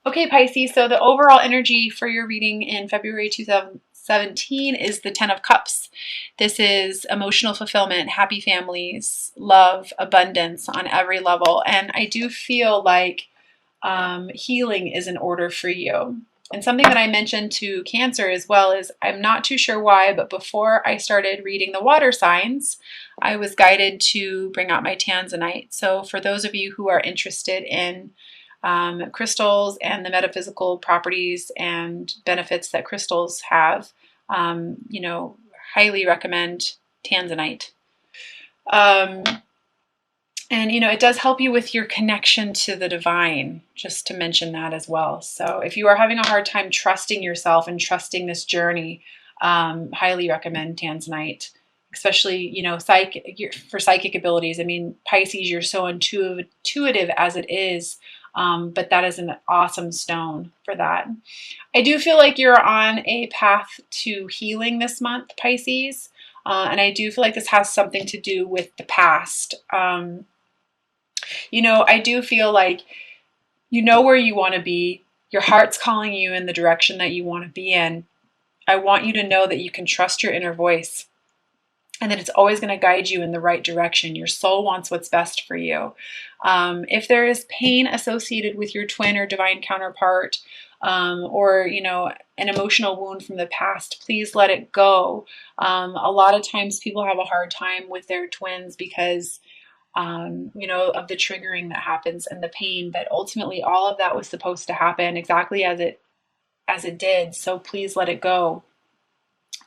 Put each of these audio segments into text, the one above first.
Okay, Pisces, so the overall energy for your reading in February 2017 is the Ten of Cups. This is emotional fulfillment, happy families, love, abundance on every level. And I do feel like healing is in order for you. And something that I mentioned to Cancer as well is I'm not too sure why, but before I started reading the water signs, I was guided to bring out my tanzanite. So for those of you who are interested in crystals and the metaphysical properties and benefits that crystals have, highly recommend tanzanite. And, it does help you with your connection to the divine, just to mention that as well. So if you are having a hard time trusting yourself and trusting this journey, highly recommend tanzanite, especially, for psychic abilities. I mean, Pisces, you're so intuitive as it is, but that is an awesome stone for that. I do feel like you're on a path to healing this month, Pisces, and I do feel like this has something to do with the past. I do feel like you know where you want to be. Your heart's calling you in the direction that you want to be in. I want you to know that you can trust your inner voice and that it's always going to guide you in the right direction. Your soul wants what's best for you. If there is pain associated with your twin or divine counterpart, or an emotional wound from the past, please let it go. A lot of times people have a hard time with their twins because of the triggering that happens and the pain, but ultimately all of that was supposed to happen exactly as it did. So please let it go.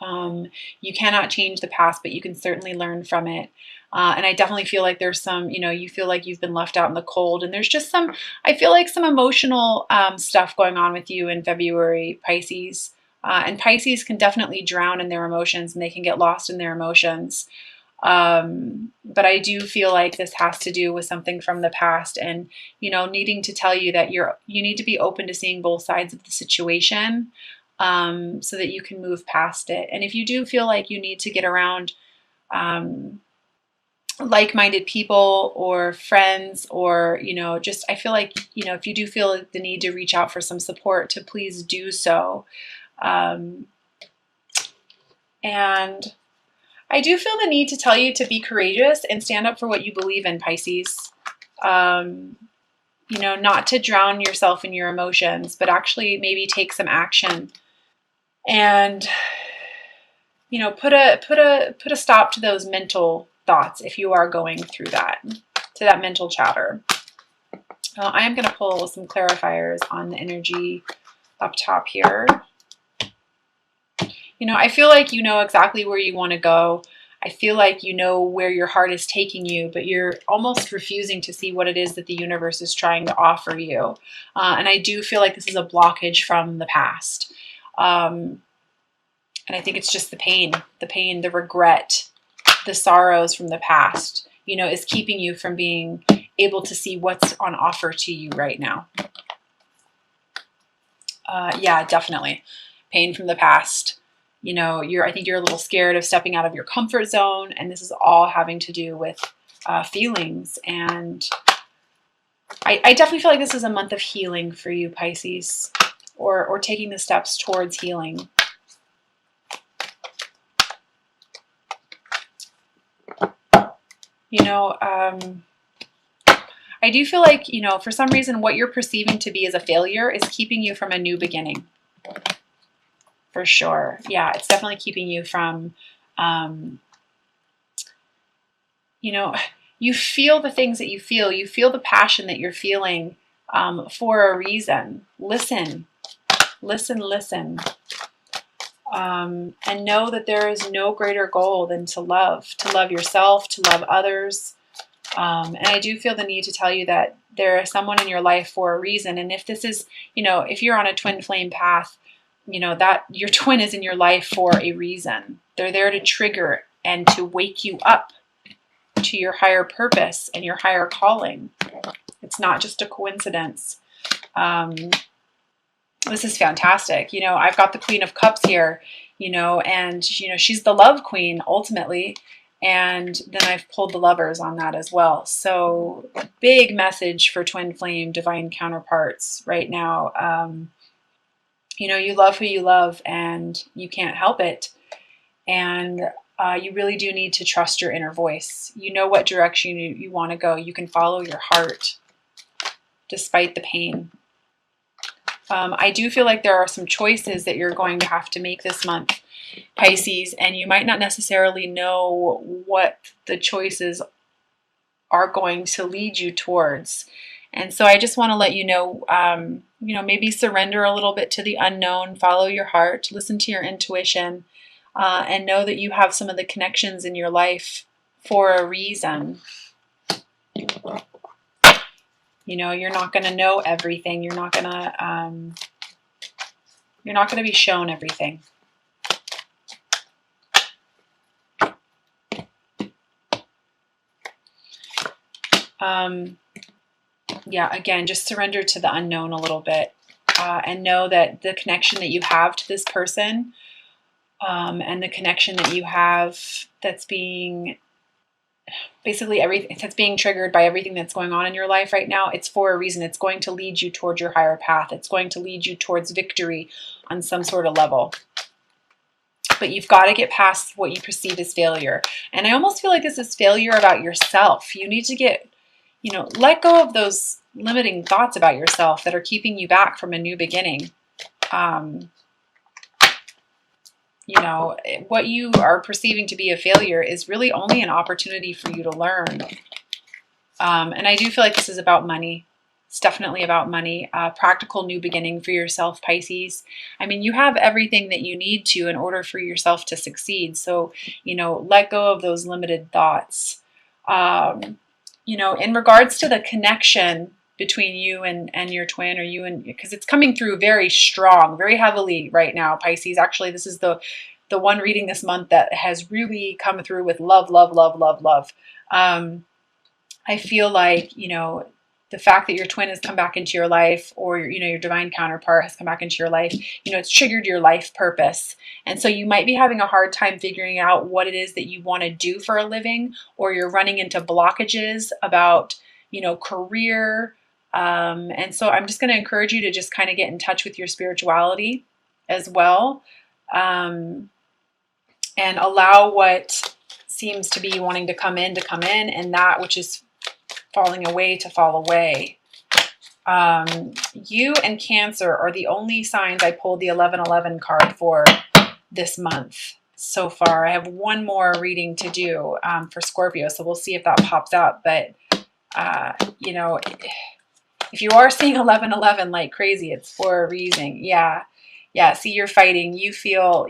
You cannot change the past, but you can certainly learn from it. And I definitely feel like there's some, you feel like you've been left out in the cold, and there's just I feel like some emotional stuff going on with you in February, Pisces. And Pisces can definitely drown in their emotions and they can get lost in their emotions. But I do feel like this has to do with something from the past, and needing to tell you that you need to be open to seeing both sides of the situation, so that you can move past it. And if you do feel like you need to get around like-minded people or friends, or just I feel like if you do feel the need to reach out for some support, to please do so. And I do feel the need to tell you to be courageous and stand up for what you believe in, Pisces. Not to drown yourself in your emotions, but actually maybe take some action and, put a stop to those mental thoughts if you are going through that, to that mental chatter. I am going to pull some clarifiers on the energy up top here. I feel like you know exactly where you want to go. I feel like you know where your heart is taking you, but you're almost refusing to see what it is that the universe is trying to offer you. And I do feel like this is a blockage from the past. And I think it's just the pain, the regret, the sorrows from the past, is keeping you from being able to see what's on offer to you right now. Yeah, definitely. Pain from the past. I think you're a little scared of stepping out of your comfort zone, and this is all having to do with feelings. And I definitely feel like this is a month of healing for you, Pisces, or taking the steps towards healing. I do feel like, for some reason, what you're perceiving to be as a failure is keeping you from a new beginning. For sure. Yeah, it's definitely keeping you from, you feel the things that you feel the passion that you're feeling for a reason. Listen. And know that there is no greater goal than to love yourself, to love others. And I do feel the need to tell you that there is someone in your life for a reason. And if this is, if you're on a twin flame path, that your twin is in your life for a reason. They're there to trigger and to wake you up to your higher purpose and your higher calling. It's not just a coincidence. This is fantastic. I've got the Queen of Cups here, and she's the love queen ultimately. And then I've pulled the Lovers on that as well. So big message for twin flame divine counterparts right now. You know, you love who you love and you can't help it. And you really do need to trust your inner voice. You know what direction you want to go. You can follow your heart despite the pain. I do feel like there are some choices that you're going to have to make this month, Pisces, and you might not necessarily know what the choices are going to lead you towards. And so I just want to let you know, maybe surrender a little bit to the unknown, follow your heart, listen to your intuition, and know that you have some of the connections in your life for a reason. You know, you're not going to know everything. You're not going to be shown everything. Yeah, again, just surrender to the unknown a little bit, and know that the connection that you have to this person, and the connection that you have that's being basically everything that's being triggered by everything that's going on in your life right now, it's for a reason. It's going to lead you towards your higher path. It's going to lead you towards victory on some sort of level. But you've got to get past what you perceive as failure. And I almost feel like this is failure about yourself. You need to get, let go of those limiting thoughts about yourself that are keeping you back from a new beginning. What you are perceiving to be a failure is really only an opportunity for you to learn. And I do feel like this is about money. It's definitely about money. Practical new beginning for yourself, Pisces. I mean, you have everything that you need to in order for yourself to succeed. So, let go of those limited thoughts. In regards to the connection between you and your twin, because it's coming through very strong, very heavily right now, Pisces. Actually, this is the one reading this month that has really come through with love, love, love, love, love. I feel like, the fact that your twin has come back into your life, or your divine counterpart has come back into your life, it's triggered your life purpose. And so you might be having a hard time figuring out what it is that you want to do for a living, or you're running into blockages about, career. And so I'm just going to encourage you to just kind of get in touch with your spirituality as well. And allow what seems to be wanting to come in, and that which is falling away to fall away. You and Cancer are the only signs I pulled the 1111 card for this month so far. I have one more reading to do for Scorpio, so we'll see if that pops up. But, if you are seeing 1111 like crazy, it's for a reason. Yeah. See, you're fighting. You feel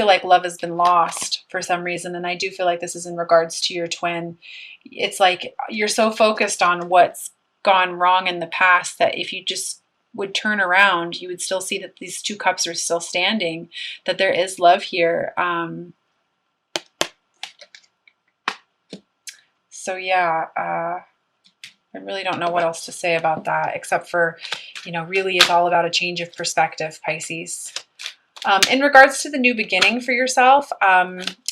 like love has been lost for some reason. And I do feel like this is in regards to your twin. It's like you're so focused on what's gone wrong in the past that if you just would turn around, you would still see that these two cups are still standing, that there is love here. So yeah, I really don't know what else to say about that, except for, really it's all about a change of perspective, Pisces. In regards to the new beginning for yourself,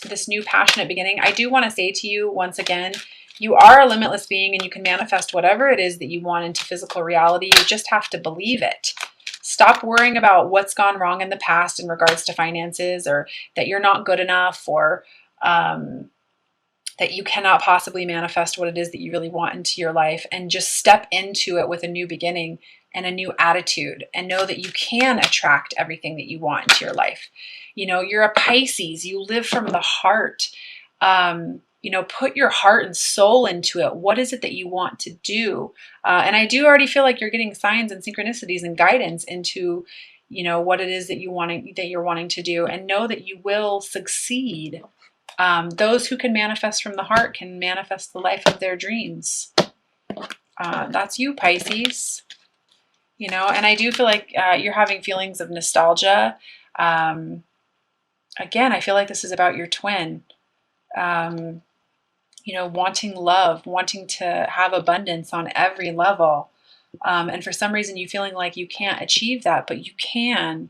this new passionate beginning, I do want to say to you once again, you are a limitless being and you can manifest whatever it is that you want into physical reality. You just have to believe it. Stop worrying about what's gone wrong in the past in regards to finances, or that you're not good enough, or that you cannot possibly manifest what it is that you really want into your life, and just step into it with a new beginning and a new attitude, and know that you can attract everything that you want into your life. You're a Pisces, you live from the heart. Put your heart and soul into it. What is it that you want to do? And I do already feel like you're getting signs and synchronicities and guidance into, what it is that you're wanting to do, and know that you will succeed. Those who can manifest from the heart can manifest the life of their dreams. That's you, Pisces. And I do feel like you're having feelings of nostalgia. Again, I feel like this is about your twin. Wanting love, wanting to have abundance on every level. And for some reason, you feeling like you can't achieve that, but you can.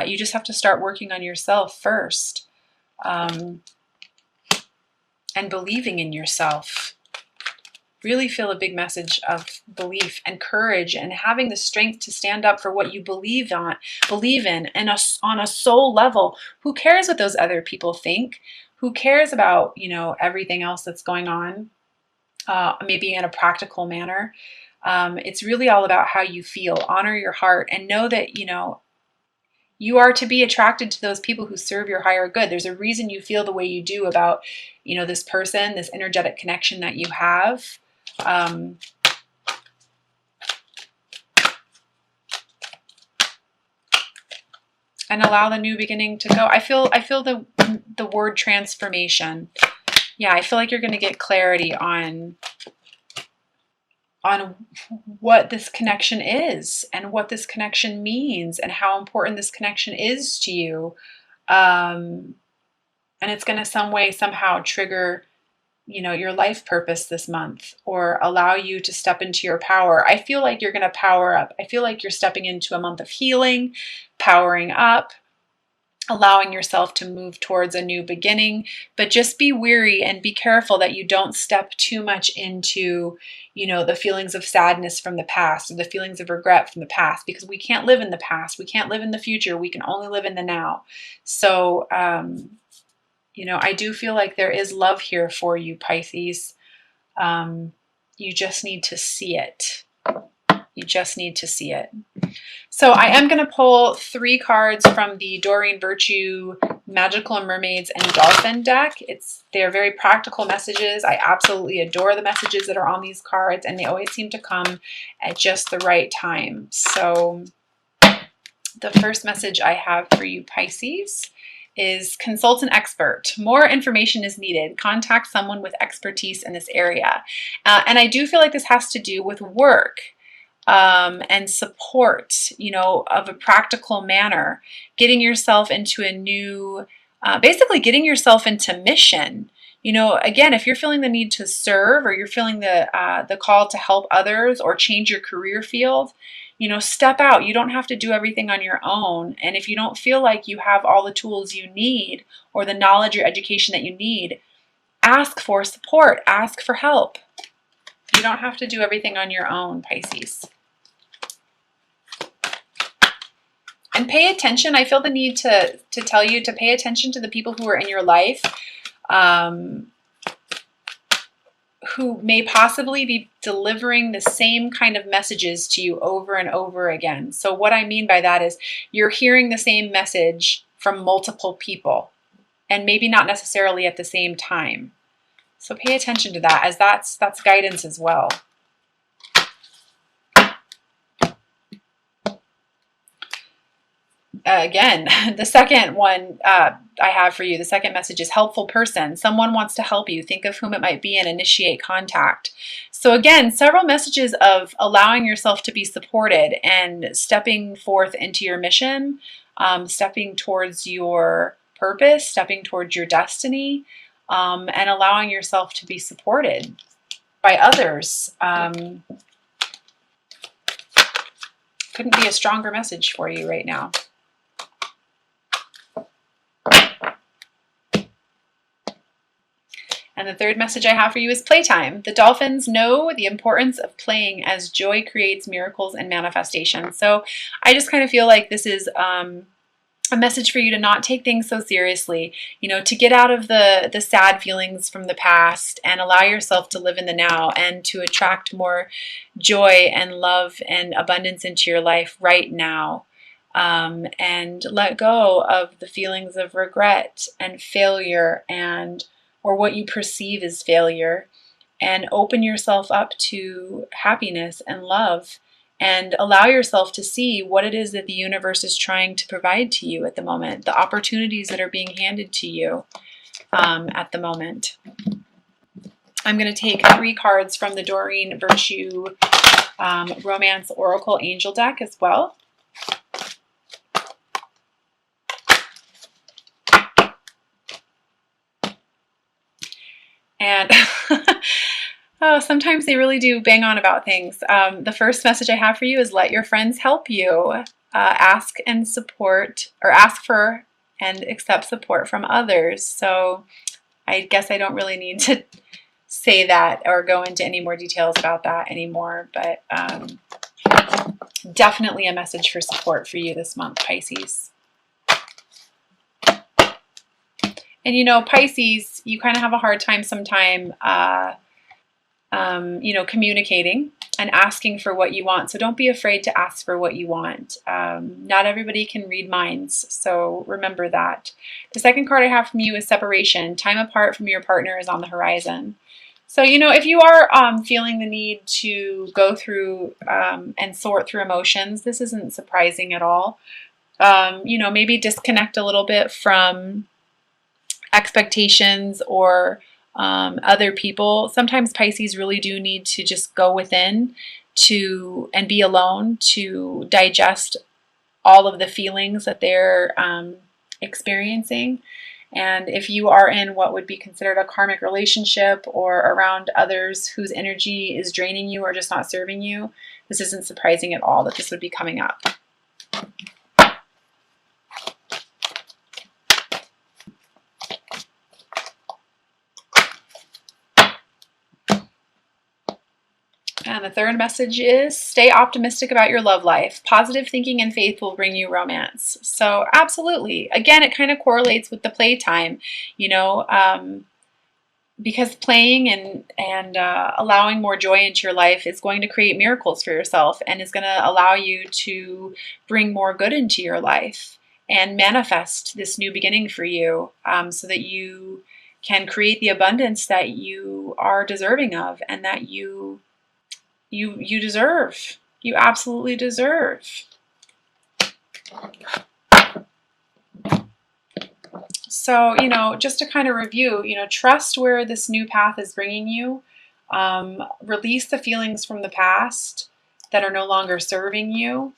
You just have to start working on yourself first. and believing in yourself. Really feel a big message of belief and courage and having the strength to stand up for what you believe in, and on a soul level. Who cares what those other people think? Who cares about, everything else that's going on? Maybe in a practical manner. It's really all about how you feel. Honor your heart and know that, you are to be attracted to those people who serve your higher good. There's a reason you feel the way you do about, this person, this energetic connection that you have. And allow the new beginning to go. I feel the word transformation. Yeah, I feel like you're going to get clarity on what this connection is and what this connection means and how important this connection is to you. And it's going to somehow trigger, your life purpose this month, or allow you to step into your power. I feel like you're going to power up. I feel like you're stepping into a month of healing, powering up, allowing yourself to move towards a new beginning. But just be wary and be careful that you don't step too much into, the feelings of sadness from the past or the feelings of regret from the past, because we can't live in the past. We can't live in the future. We can only live in the now. So, I do feel like there is love here for you, Pisces. You just need to see it. You just need to see it. So I am going to pull 3 cards from the Doreen Virtue Magical and Mermaids and Dolphin deck. They're very practical messages. I absolutely adore the messages that are on these cards, and they always seem to come at just the right time. So the first message I have for you, Pisces, is consult an expert. More information is needed. Contact someone with expertise in this area. And I do feel like this has to do with work. And support, of a practical manner, getting yourself into a new, basically getting yourself into mission. Again, if you're feeling the need to serve, or you're feeling the call to help others or change your career field, step out. You don't have to do everything on your own. And if you don't feel like you have all the tools you need or the knowledge or education that you need, ask for support, ask for help. You don't have to do everything on your own, Pisces. And pay attention. I feel the need to tell you to pay attention to the people who are in your life, who may possibly be delivering the same kind of messages to you over and over again. So what I mean by that is you're hearing the same message from multiple people, and maybe not necessarily at the same time. So pay attention to that, as that's guidance as well. Again, the second one I have for you, the second message is helpful person. Someone wants to help you. Think of whom it might be and initiate contact. So again, several messages of allowing yourself to be supported and stepping forth into your mission, stepping towards your purpose, stepping towards your destiny, and allowing yourself to be supported by others. Couldn't be a stronger message for you right now. And the third message I have for you is playtime. The dolphins know the importance of playing, as joy creates miracles and manifestation. So I just kind of feel like this is a message for you to not take things so seriously, to get out of the sad feelings from the past and allow yourself to live in the now, and to attract more joy and love and abundance into your life right now. And let go of the feelings of regret and failure or what you perceive as failure, and open yourself up to happiness and love, and allow yourself to see what it is that the universe is trying to provide to you at the moment, the opportunities that are being handed to you at the moment. I'm going to take 3 cards from the Doreen Virtue Romance Oracle Angel deck as well. And sometimes they really do bang on about things. The first message I have for you is let your friends help you. Ask and support, or ask for and accept support from others. So I guess I don't really need to say that or go into any more details about that anymore, but definitely a message for support for you this month, Pisces. And you know, Pisces, you kind of have a hard time sometime, you know, communicating and asking for what you want. So don't be afraid to ask for what you want. Not everybody can read minds, so remember that. The second card I have from you is separation. Time apart from your partner is on the horizon. So, you know, if you are feeling the need to go through and sort through emotions, this isn't surprising at all. You know, maybe disconnect a little bit from expectations or other people. Sometimes Pisces really do need to just go within and be alone to digest all of the feelings that they're experiencing. And if you are in what would be considered a karmic relationship or around others whose energy is draining you or just not serving you, this isn't surprising at all that this would be coming up. And the third message is stay optimistic about your love life. Positive thinking and faith will bring you romance. So absolutely. Again, it kind of correlates with the playtime, you know, because playing and allowing more joy into your life is going to create miracles for yourself and is going to allow you to bring more good into your life and manifest this new beginning for you, so that you can create the abundance that you are deserving of and that you deserve. You absolutely deserve. So, you know, just to kind of review, you know, trust where this new path is bringing you. Release the feelings from the past that are no longer serving you.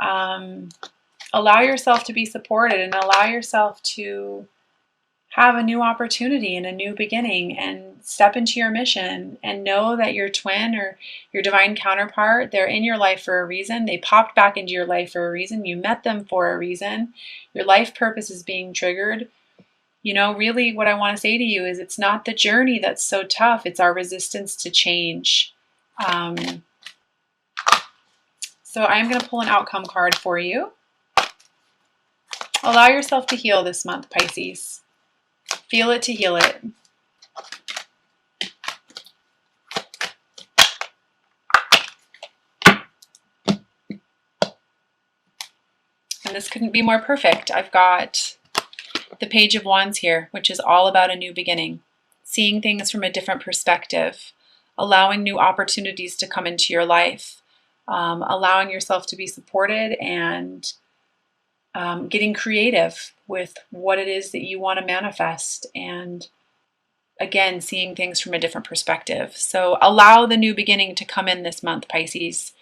Allow yourself to be supported and allow yourself to have a new opportunity and a new beginning and step into your mission and know that your twin or your divine counterpart, they're in your life for a reason. They popped back into your life for a reason. You met them for a reason. Your life purpose is being triggered. You know, really what I want to say to you is it's not the journey that's so tough. It's our resistance to change. So I'm going to pull an outcome card for you. Allow yourself to heal this month, Pisces. Feel it to heal it. And this couldn't be more perfect. I've got the Page of Wands here, which is all about a new beginning. Seeing things from a different perspective. Allowing new opportunities to come into your life. Allowing yourself to be supported and getting creative with what it is that you want to manifest, and again, seeing things from a different perspective. So allow the new beginning to come in this month, Pisces.